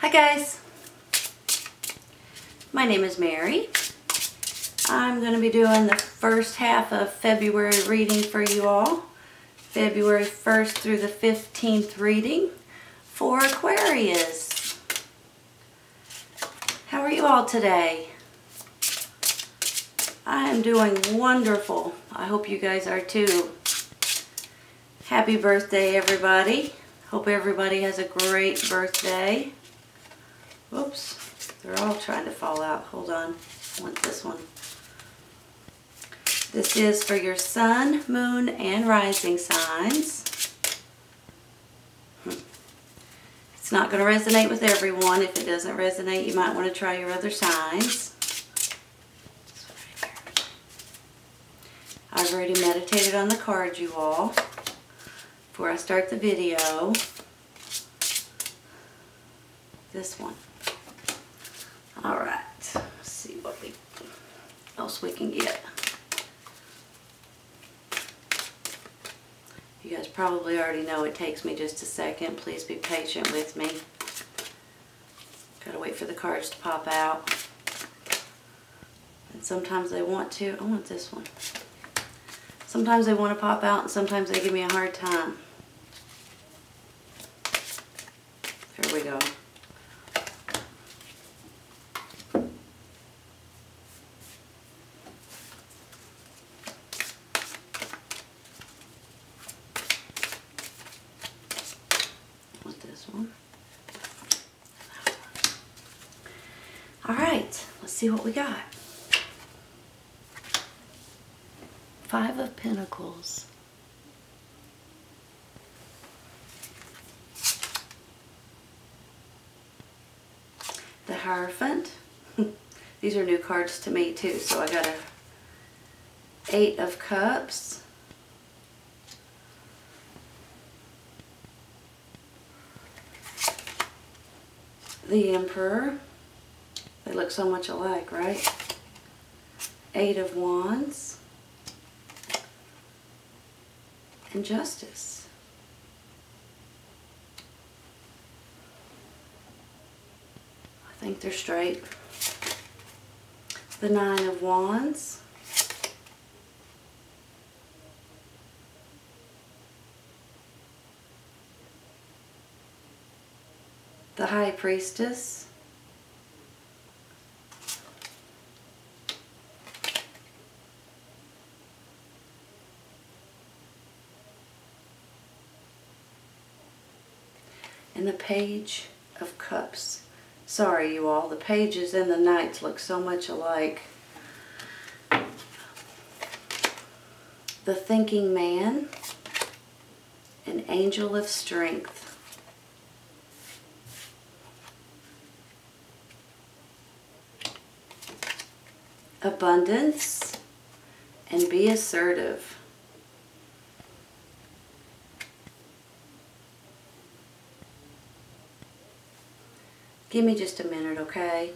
Hi guys, my name is Mary. I'm going to be doing the first half of February reading for you all. February 1st through the 15th reading for Aquarius. How are you all today? I am doing wonderful. I hope you guys are too. Happy birthday everybody. Hope everybody has a great birthday. Whoops, they're all trying to fall out. Hold on, I want this one. This is for your sun, moon, and rising signs. It's not going to resonate with everyone. If it doesn't resonate, you might want to try your other signs. I've already meditated on the cards, you all, before I start the video. This one. Alright, let's see what else we can get. You guys probably already know it takes me just a second. Please be patient with me. Gotta wait for the cards to pop out. And sometimes they want to. I want this one. Sometimes they want to pop out and sometimes they give me a hard time. There we go. Alright, let's see what we got. 5 of Pentacles. The Hierophant. These are new cards to me too, so I got a 8 of Cups. The Emperor. They look so much alike, right? 8 of Wands. And Justice. I think they're straight. The 9 of Wands. The High Priestess. And the Page of Cups. Sorry you all, the pages and the knights look so much alike. The Thinking Man. An Angel of Strength. Abundance. And Be Assertive. Give me just a minute, okay?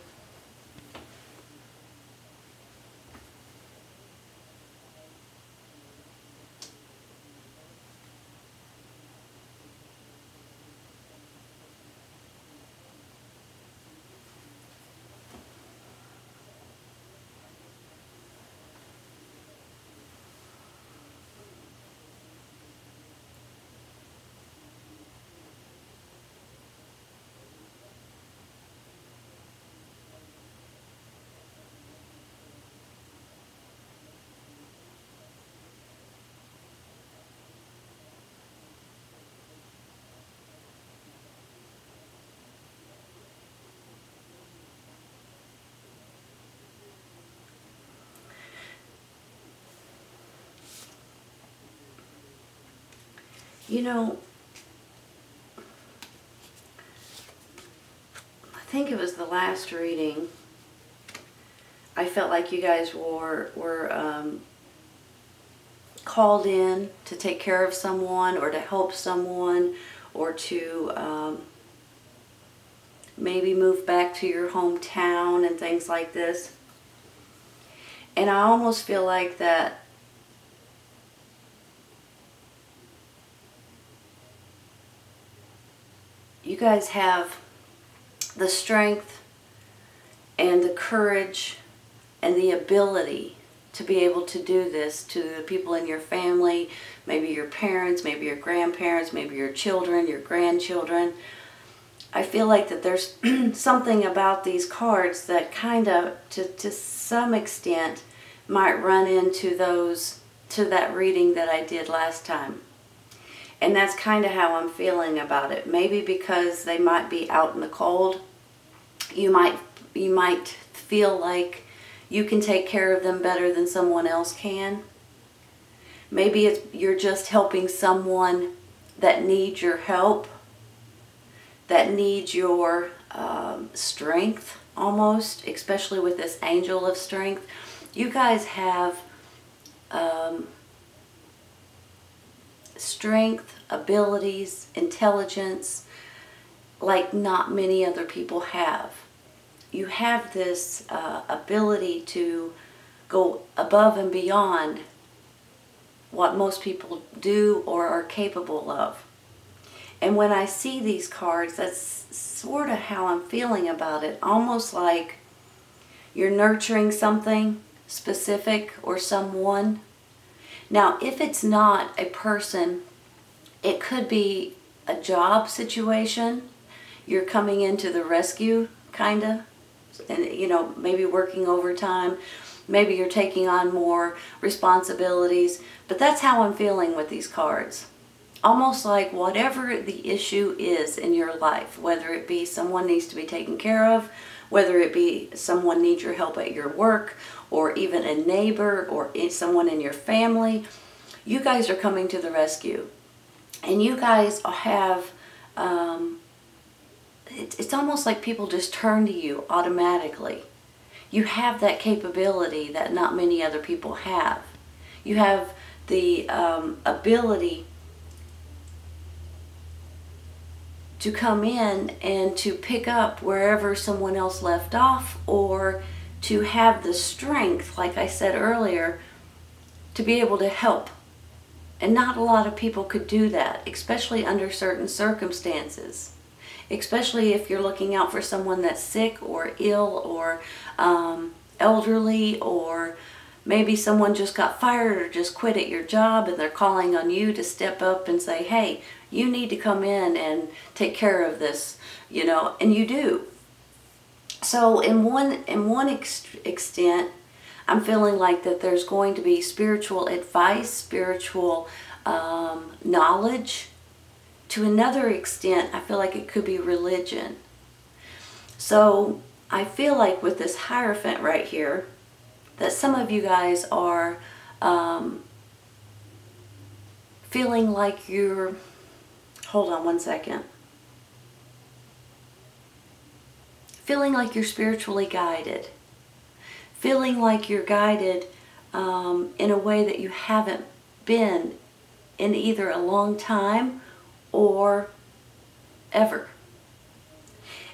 You know, I think it was the last reading. I felt like you guys were called in to take care of someone or to help someone or to maybe move back to your hometown and things like this. And I almost feel like that you guys have the strength and the courage and the ability to be able to do this to the people in your family, maybe your parents, maybe your grandparents, maybe your children, your grandchildren. I feel like that there's something about these cards that kind of, to some extent, might run into that reading that I did last time. And that's kind of how I'm feeling about it. Maybe because they might be out in the cold. You might feel like you can take care of them better than someone else can. Maybe you're just helping someone that needs your help, that needs your strength almost, especially with this angel of strength. You guys have strength, abilities, intelligence like not many other people have. You have this ability to go above and beyond what most people do or are capable of. And when I see these cards, that's sort of how I'm feeling about it. Almost like you're nurturing something specific or someone. Now, if it's not a person, it could be a job situation. You're coming into the rescue, kind of. And, you know, maybe working overtime. Maybe you're taking on more responsibilities. But that's how I'm feeling with these cards. Almost like whatever the issue is in your life, whether it be someone needs to be taken care of, whether it be someone needs your help at your work, or even a neighbor, or someone in your family, you guys are coming to the rescue. And you guys have, it's almost like people just turn to you automatically. You have that capability that not many other people have. You have the ability to come in and to pick up wherever someone else left off, or to have the strength, like I said earlier, to be able to help. And not a lot of people could do that, especially under certain circumstances. Especially if you're looking out for someone that's sick or ill or elderly, or maybe someone just got fired or just quit at your job and they're calling on you to step up and say, hey, you need to come in and take care of this, you know, and you do. So in one extent, I'm feeling like that there's going to be spiritual advice, spiritual knowledge. To another extent, I feel like it could be religion. So I feel like with this Hierophant right here, that some of you guys are feeling like you're, hold on one second, feeling like you're spiritually guided, feeling like you're guided in a way that you haven't been in either a long time or ever.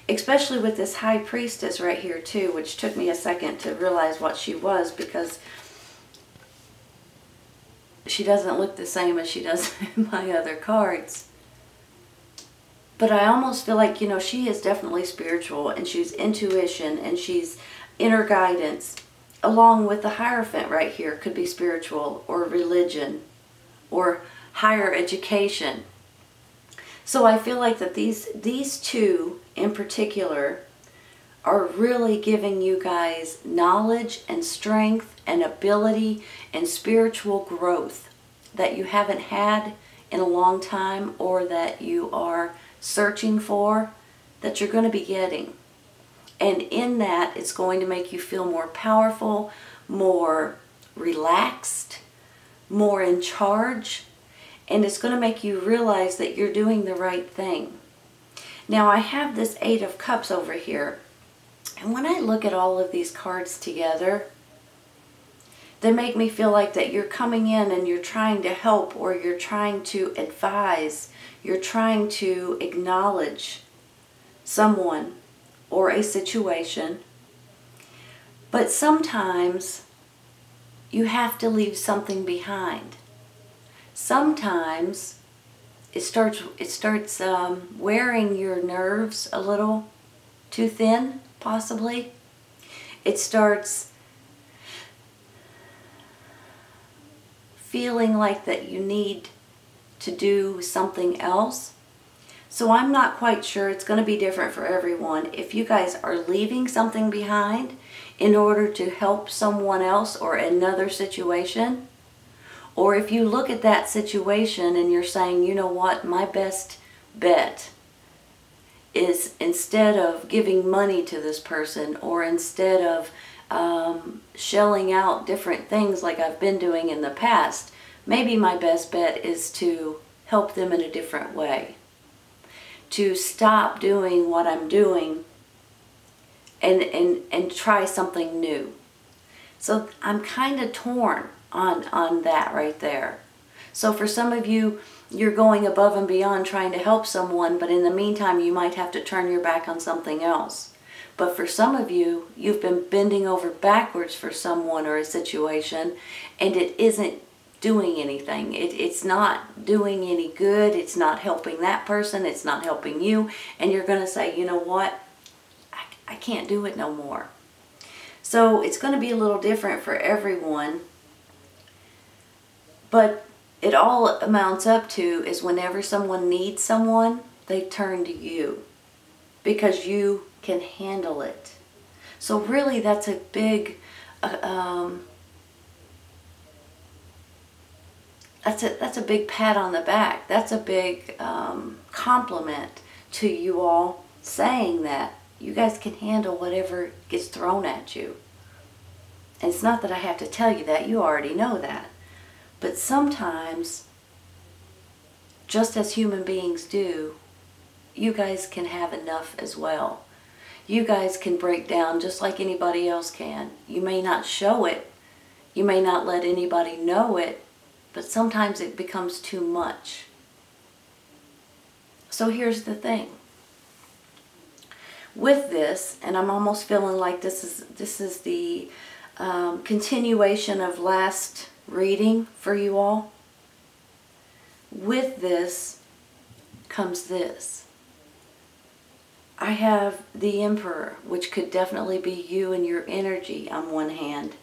Especially with this High Priestess right here too, which took me a second to realize what she was, because she doesn't look the same as she does in my other cards. But I almost feel like, you know, she is definitely spiritual, and she's intuition, and she's inner guidance. Along with the Hierophant right here could be spiritual or religion or higher education. So I feel like that these two in particular are really giving you guys knowledge and strength and ability and spiritual growth that you haven't had in a long time, or that you are searching for, that you're going to be getting. And in that, it's going to make you feel more powerful, more relaxed, more in charge, and it's going to make you realize that you're doing the right thing. Now I have this Eight of Cups over here, and when I look at all of these cards together, they make me feel like that you're coming in and you're trying to help, or you're trying to advise, you're trying to acknowledge someone or a situation. But sometimes you have to leave something behind. Sometimes it starts wearing your nerves a little too thin, possibly. It starts feeling like that you need to do something else. So I'm not quite sure. It's going to be different for everyone. If you guys are leaving something behind in order to help someone else or another situation, or if you look at that situation and you're saying, you know what, my best bet is, instead of giving money to this person, or instead of shelling out different things like I've been doing in the past, maybe my best bet is to help them in a different way. To stop doing what I'm doing and try something new. So I'm kind of torn on that right there. So for some of you, you're going above and beyond trying to help someone, but in the meantime you might have to turn your back on something else. But for some of you, you've been bending over backwards for someone or a situation, and it isn't doing anything. It's not doing any good. It's not helping that person. It's not helping you. And you're going to say, you know what? I can't do it no more. So it's going to be a little different for everyone. But it all amounts up to is whenever someone needs someone, they turn to you because you can handle it. So really that's a big that's a big pat on the back. That's a big compliment to you all, saying that you guys can handle whatever gets thrown at you. And it's not that I have to tell you that. You already know that. But sometimes, just as human beings do, you guys can have enough as well. You guys can break down just like anybody else can. You may not show it. You may not let anybody know it. But sometimes it becomes too much. So here's the thing. With this, and I'm almost feeling like this is the continuation of last reading for you all. With this comes this. I have the Emperor, which could definitely be you and your energy on one hand.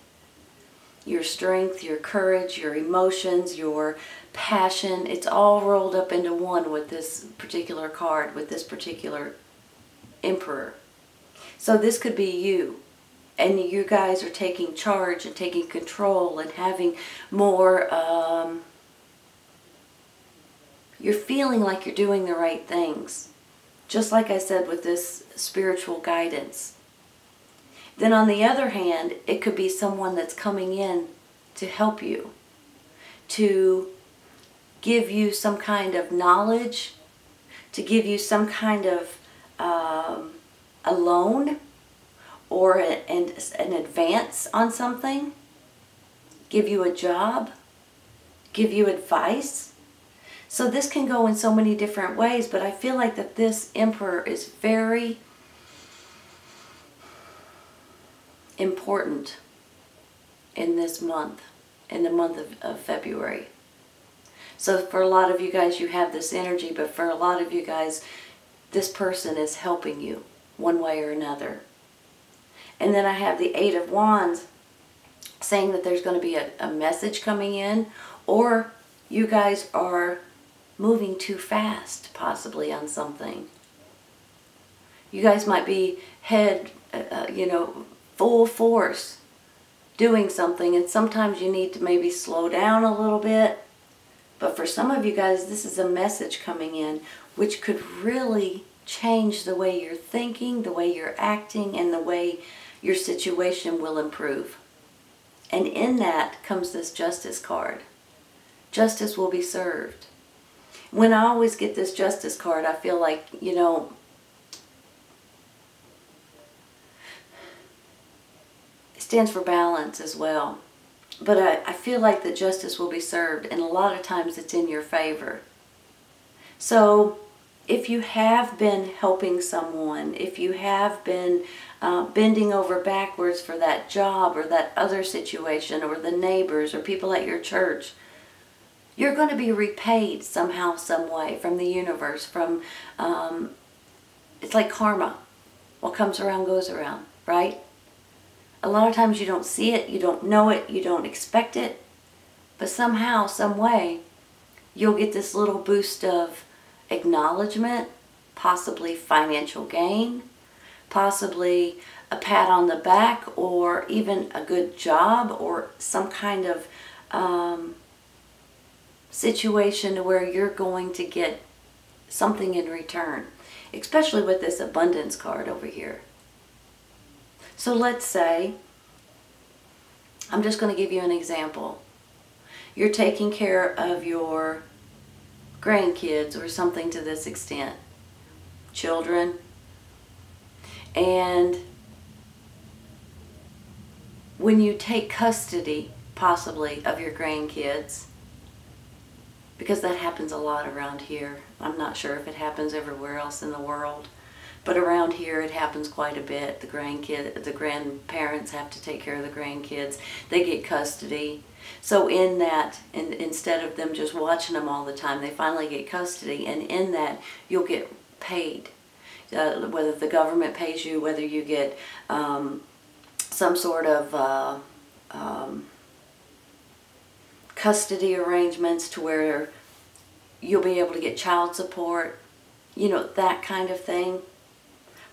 Your strength, your courage, your emotions, your passion, it's all rolled up into one with this particular card, with this particular Emperor. So this could be you. And you guys are taking charge and taking control and having more, you're feeling like you're doing the right things. Just like I said with this spiritual guidance. Then on the other hand, it could be someone that's coming in to help you, to give you some kind of knowledge, to give you some kind of a loan or an advance on something, give you a job, give you advice. So this can go in so many different ways, but I feel like that this Emperor is very important in this month, in the month of February. So for a lot of you guys, you have this energy, but for a lot of you guys, this person is helping you one way or another. And then I have the Eight of Wands saying that there's going to be a message coming in, or you guys are moving too fast, possibly, on something. You guys might be full force doing something, and sometimes you need to maybe slow down a little bit. But for some of you guys, this is a message coming in which could really change the way you're thinking, the way you're acting, and the way your situation will improve. And in that comes this Justice card. Justice will be served. When I always get this Justice card, I feel like, it stands for balance as well. But I feel like that justice will be served, and a lot of times it's in your favor. So if you have been helping someone, if you have been bending over backwards for that job or that other situation, or the neighbors or people at your church, you're going to be repaid somehow, some way, from the universe, from, it's like karma. what comes around goes around, right? A lot of times you don't see it, you don't know it, you don't expect it, but somehow, some way, you'll get this little boost of acknowledgement, possibly financial gain, possibly a pat on the back, or even a good job, or some kind of situation where you're going to get something in return, especially with this abundance card over here. So let's say, I'm just going to give you an example. You're taking care of your grandkids or something to this extent, children, and when you take custody, possibly, of your grandkids, because that happens a lot around here. I'm not sure if it happens everywhere else in the world, but around here it happens quite a bit. The grandparents have to take care of the grandkids. They get custody. So in that, instead of them just watching them all the time, they finally get custody, and in that you'll get paid. Whether the government pays you, whether you get some sort of custody arrangements to where you'll be able to get child support, you know, that kind of thing.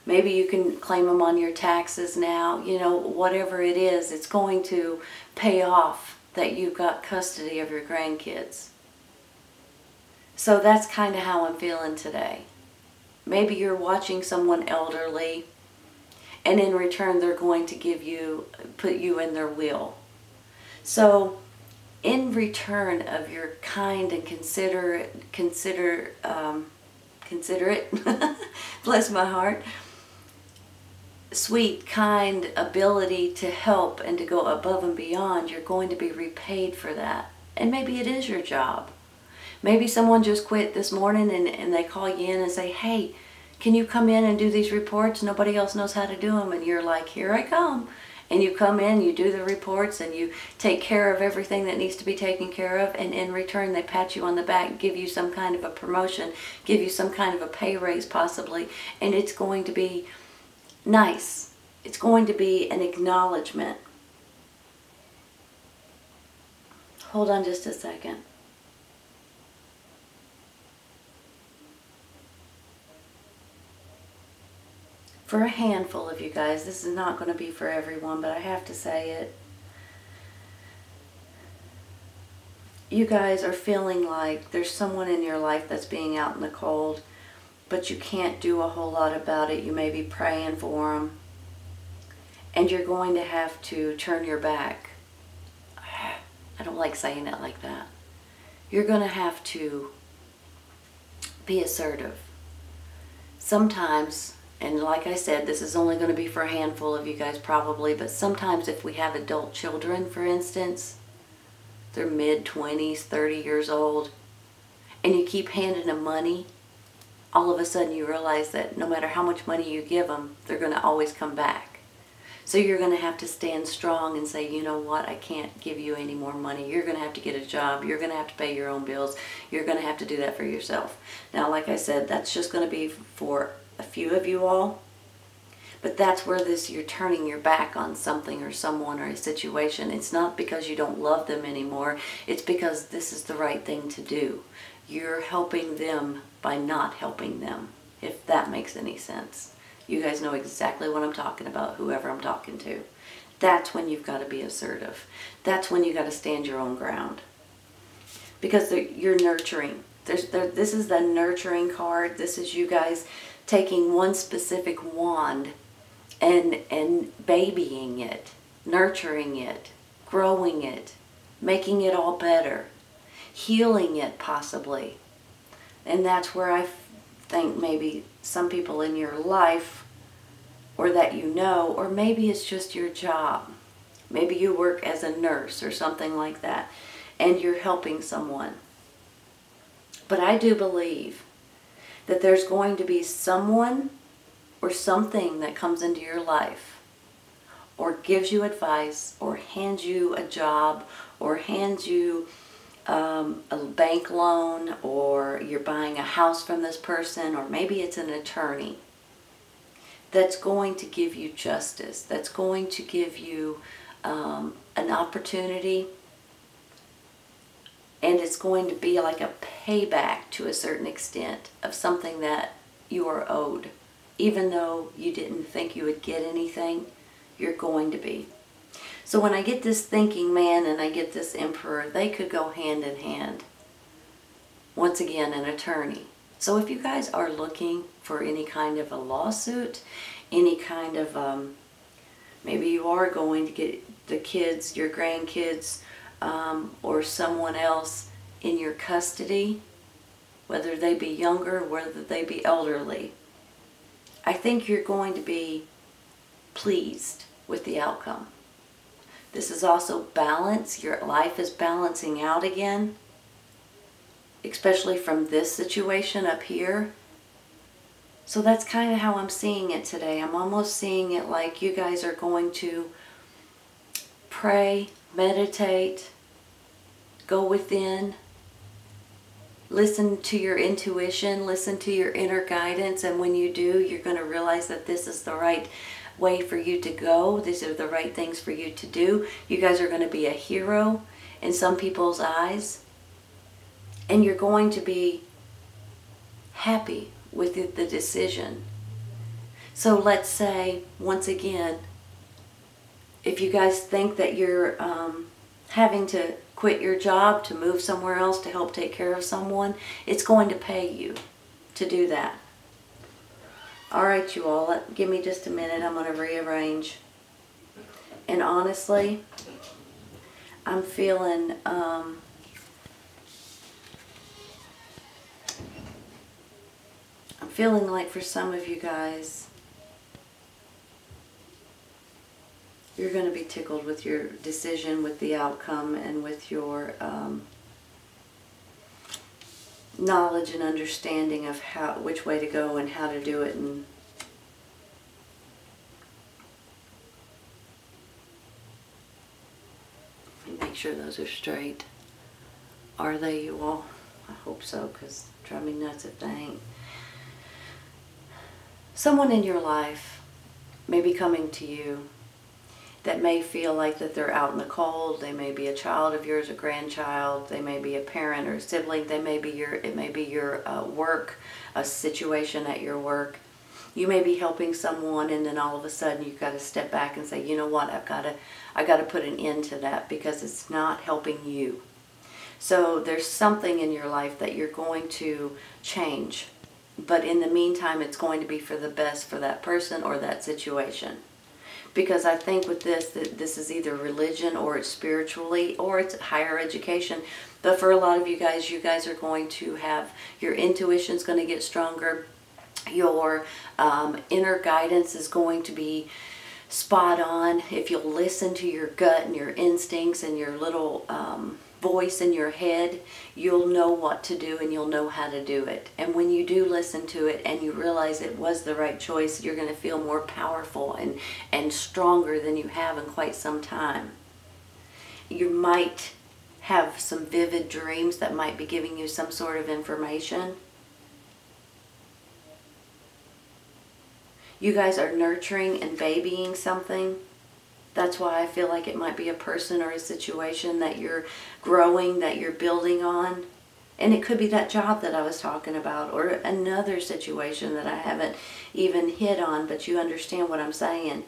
Maybe you can claim them on your taxes now, you know, whatever it is, it's going to pay off that you've got custody of your grandkids. So that's kind of how I'm feeling today. Maybe you're watching someone elderly, and in return they're going to give you, put you in their will. So in return of your kind and considerate, bless my heart, sweet, kind ability to help and to go above and beyond, you're going to be repaid for that. And maybe it is your job. Maybe someone just quit this morning and they call you in and say, hey, can you come in and do these reports? Nobody else knows how to do them. And you're like, here I come. And you come in, you do the reports, and you take care of everything that needs to be taken care of, and in return they pat you on the back, give you some kind of a promotion, give you some kind of a pay raise possibly, and it's going to be nice. It's going to be an acknowledgement. Hold on just a second. For a handful of you guys, this is not going to be for everyone, but I have to say it. You guys are feeling like there's someone in your life that's being out in the cold, but you can't do a whole lot about it. You may be praying for them, and you're going to have to turn your back. I don't like saying it like that. You're going to have to be assertive. Sometimes, and like I said, this is only going to be for a handful of you guys probably, but sometimes if we have adult children, for instance, they're mid-20s, 30 years old, and you keep handing them money, all of a sudden you realize that no matter how much money you give them, they're going to always come back. So you're going to have to stand strong and say, you know what, I can't give you any more money. You're going to have to get a job. You're going to have to pay your own bills. You're going to have to do that for yourself. Now, like I said, that's just going to be for a few of you all. But that's where you're turning your back on something or someone or a situation. It's not because you don't love them anymore. It's because this is the right thing to do. You're helping them by not helping them, if that makes any sense. You guys know exactly what I'm talking about, whoever I'm talking to. That's when you've got to be assertive. That's when you got to stand your own ground. Because you're nurturing. This is the nurturing card. This is you guys taking one specific wand and babying it, nurturing it, growing it, making it all better, healing it possibly. And that's where I think maybe some people in your life, or that you know, or maybe it's just your job. Maybe you work as a nurse or something like that, and you're helping someone. But I do believe that there's going to be someone or something that comes into your life, or gives you advice, or hands you a job, or hands you a bank loan, or you're buying a house from this person, or maybe it's an attorney that's going to give you justice, that's going to give you an opportunity, and it's going to be like a payback to a certain extent of something that you are owed. Even though you didn't think you would get anything, you're going to be. So when I get this thinking man and I get this emperor, they could go hand in hand. Once again, an attorney. So if you guys are looking for any kind of a lawsuit, any kind of, maybe you are going to get the kids, your grandkids, or someone else in your custody, whether they be younger, whether they be elderly, I think you're going to be pleased with the outcome. This is also balance. Your life is balancing out again, especially from this situation up here. So that's kind of how I'm seeing it today. I'm almost seeing it like you guys are going to pray, meditate, go within, listen to your intuition, listen to your inner guidance, and when you do, you're going to realize that this is the right way for you to go. These are the right things for you to do. You guys are going to be a hero in some people's eyes, and you're going to be happy with the decision. So let's say, once again, if you guys think that you're having to quit your job to move somewhere else to help take care of someone, it's going to pay you to do that. Alright, you all, give me just a minute. I'm going to rearrange. And honestly, I'm feeling like for some of you guys, you're going to be tickled with your decision, with the outcome, and with your knowledge and understanding of which way to go and how to do it. And let me make sure those are straight. Are they, you all? I hope so, because it drives me nuts if they ain't. Someone in your life may be coming to you that may feel like that they're out in the cold. They may be a child of yours, a grandchild. They may be a parent or a sibling. It may be your work, a situation at your work. You may be helping someone, and then all of a sudden you've got to step back and say, you know what, I got to put an end to that because it's not helping you. So there's something in your life that you're going to change. But in the meantime, it's going to be for the best for that person or that situation. Because I think with this, that this is either religion or it's spiritually or it's higher education. But for a lot of you guys are going to have, your intuition's going to get stronger. Your inner guidance is going to be spot on. If you'll listen to your gut and your instincts and your little voice in your head, you'll know what to do and you'll know how to do it. And when you do listen to it and you realize it was the right choice, you're going to feel more powerful and stronger than you have in quite some time. You might have some vivid dreams that might be giving you some sort of information. You guys are nurturing and babying something. That's why I feel like it might be a person or a situation that you're growing, that you're building on. And it could be that job that I was talking about, or another situation that I haven't even hit on, but you understand what I'm saying.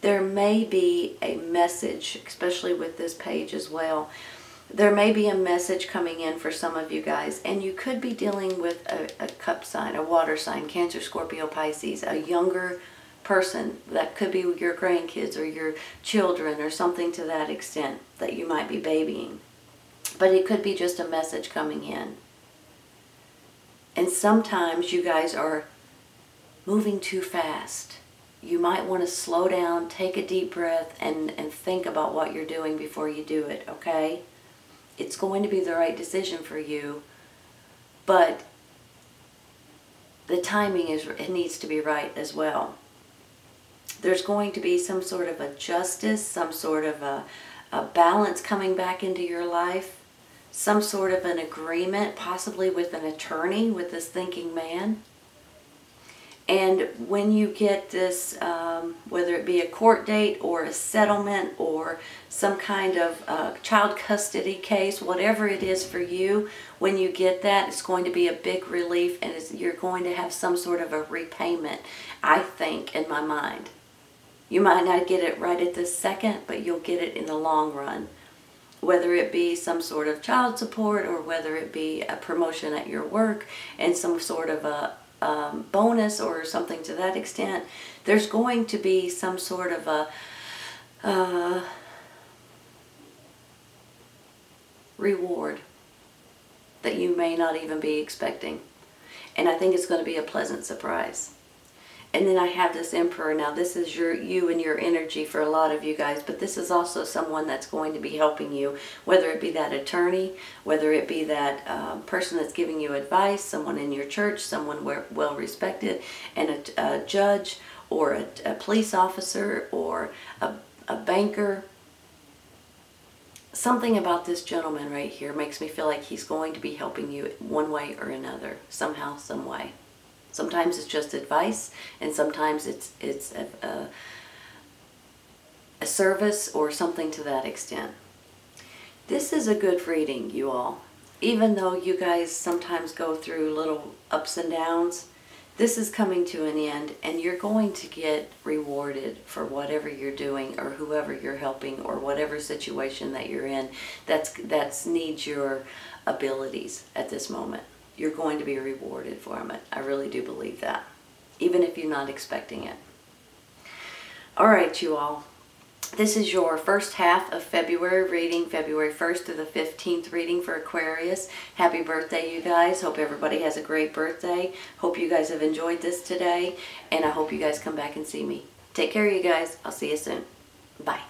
There may be a message, especially with this page as well. There may be a message coming in for some of you guys, and you could be dealing with a cup sign, a water sign, Cancer, Scorpio, Pisces, a younger person. That could be your grandkids or your children or something to that extent that you might be babying. But it could be just a message coming in. And sometimes you guys are moving too fast. You might want to slow down, take a deep breath, and think about what you're doing before you do it, okay? It's going to be the right decision for you, but the timing it needs to be right as well. There's going to be some sort of a justice, some sort of a balance coming back into your life, some sort of an agreement, possibly with an attorney, with this thinking man. And when you get this, whether it be a court date or a settlement or some kind of child custody case, whatever it is for you, when you get that, it's going to be a big relief, and you're going to have some sort of a repayment, I think, in my mind. You might not get it right at this second, but you'll get it in the long run. Whether it be some sort of child support or whether it be a promotion at your work and some sort of a bonus or something to that extent, there's going to be some sort of a reward that you may not even be expecting. And I think it's going to be a pleasant surprise. And then I have this Emperor. Now this is you and your energy for a lot of you guys, but this is also someone that's going to be helping you, whether it be that attorney, whether it be that person that's giving you advice, someone in your church, someone well respected, and a judge or a police officer or a banker. Something about this gentleman right here makes me feel like he's going to be helping you one way or another, somehow, some way. Sometimes it's just advice, and sometimes it's a service or something to that extent. This is a good reading, you all. Even though you guys sometimes go through little ups and downs, this is coming to an end, and you're going to get rewarded for whatever you're doing or whoever you're helping or whatever situation that you're in that's needs your abilities at this moment. You're going to be rewarded for it. I really do believe that, even if you're not expecting it. All right, you all. This is your first half of February reading, February 1st to the 15th reading for Aquarius. Happy birthday, you guys. Hope everybody has a great birthday. Hope you guys have enjoyed this today, and I hope you guys come back and see me. Take care, you guys. I'll see you soon. Bye.